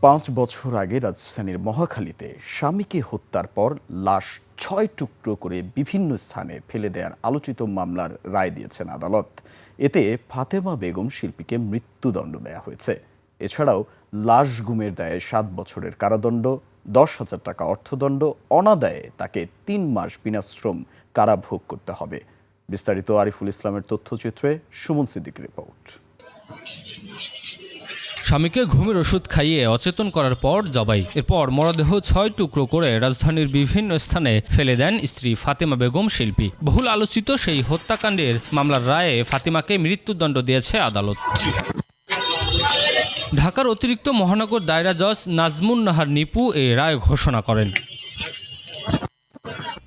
5 বছর আগে রাজধানীর মহাখালীতে স্বামীকে হত্যার পর লাশ 6 টুকরো করে বিভিন্ন স্থানে ফেলে দেওয়ার আলোচিত মামলার রায় দিয়েছেন আদালত। এতে ফাতেমা বেগম শিল্পীকে মৃত্যুদণ্ড দেওয়া হয়েছে। এছাড়াও লাশ গুমের দায়ে 7 বছরের কারাদণ্ড, 10,000 টাকা অর্থদণ্ড, অনাদায়ে তাকে 3 মাস বিনাশ্রম কারাভোগ করতে হবে। বিস্তারিত আরিফুল ইসলামের তথ্যচিত্রে সুমন সিদ্দিকীর রিপোর্ট। স্বামীকে ঘুমের ওষুধ খাইয়ে অচেতন করার পর জবাই, এরপর মরদেহ 6 টুকরো করে রাজধানীর বিভিন্ন স্থানে ফেলে দেন স্ত্রী ফাতেমা বেগম শিল্পী। বহুল আলোচিত সেই হত্যাকাণ্ডের মামলার রায়ে ফাতেমাকে মৃত্যুদণ্ড দিয়েছে আদালত। ঢাকার অতিরিক্ত মহানগর দায়রা জজ নাজমুন নাহার নিপু এই রায় ঘোষণা করেন।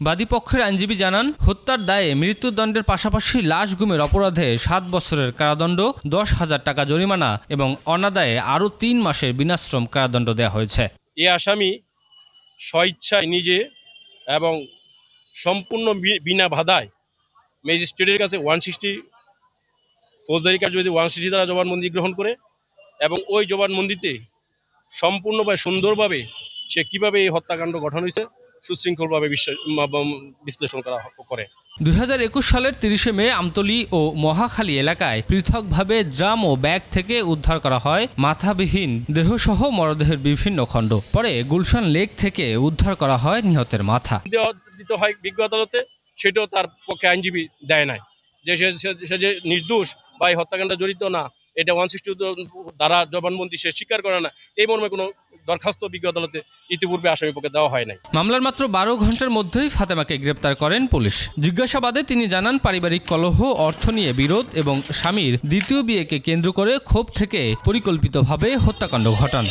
বাদীপক্ষের আইনজীবী জানান, হত্যার দায়ে মৃত্যুদণ্ডের পাশাপাশি লাশ গুমের অপরাধে 7 বছরের কারাদণ্ড, 10,000 টাকা জরিমানা এবং অনাদায়ে আরও 3 মাসের বিনাশ্রম কারাদণ্ড দেওয়া হয়েছে। এই আসামি স্বইচ্ছায় নিজে এবং সম্পূর্ণ বিনা বাধায় ম্যাজিস্ট্রেটের কাছে 160 ফৌজদারি কার্যবিধি 160 দ্বারা জবানবন্দি গ্রহণ করে এবং ওই জবানবন্দিতে সম্পূর্ণভাবে সুন্দরভাবে সে কিভাবে এই হত্যাকাণ্ড গঠন হয়েছে সুশৃঙ্খলভাবে বিশ্লেষণ করে। 2021 সালের 30 মে আমতলী ও মহাখালী এলাকায় পৃথকভাবে ড্রাম ও ব্যাগ থেকে উদ্ধার করা হয় মাথাবিহীন দেহসহ মরদেহের বিভিন্ন খণ্ড। পরে গুলশান লেক থেকে উদ্ধার করা হয় নিহতের মাথা। দিতে হয় বিজ্ঞ আদালতে, সেটাও তার পক্ষে আইনজীবী দেয় নাই যে সে যে নির্দোষ বা এই হত্যাকাণ্ডে জড়িত না, এটা 160 দ্বারা জবানবন্দি সে স্বীকার করে না, এই মর্মে কোনো দরখাস্ত বিজ্ঞ আদালতে ইতিপূর্বে আসামি পক্ষে দেওয়া হয় নাই। মামলার মাত্র 12 ঘন্টার মধ্যেই ফাতেমাকে গ্রেপ্তার করেন পুলিশ। জিজ্ঞাসাবাদে তিনি জানান, পারিবারিক কলহ, অর্থ নিয়ে বিরোধ এবং স্বামীর দ্বিতীয় বিয়েকে কেন্দ্র করে ক্ষোভ থেকে পরিকল্পিতভাবে হত্যাকাণ্ড ঘটান।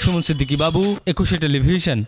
সুমন সিদ্দিকী বাবু, 21 টেলিভিশন।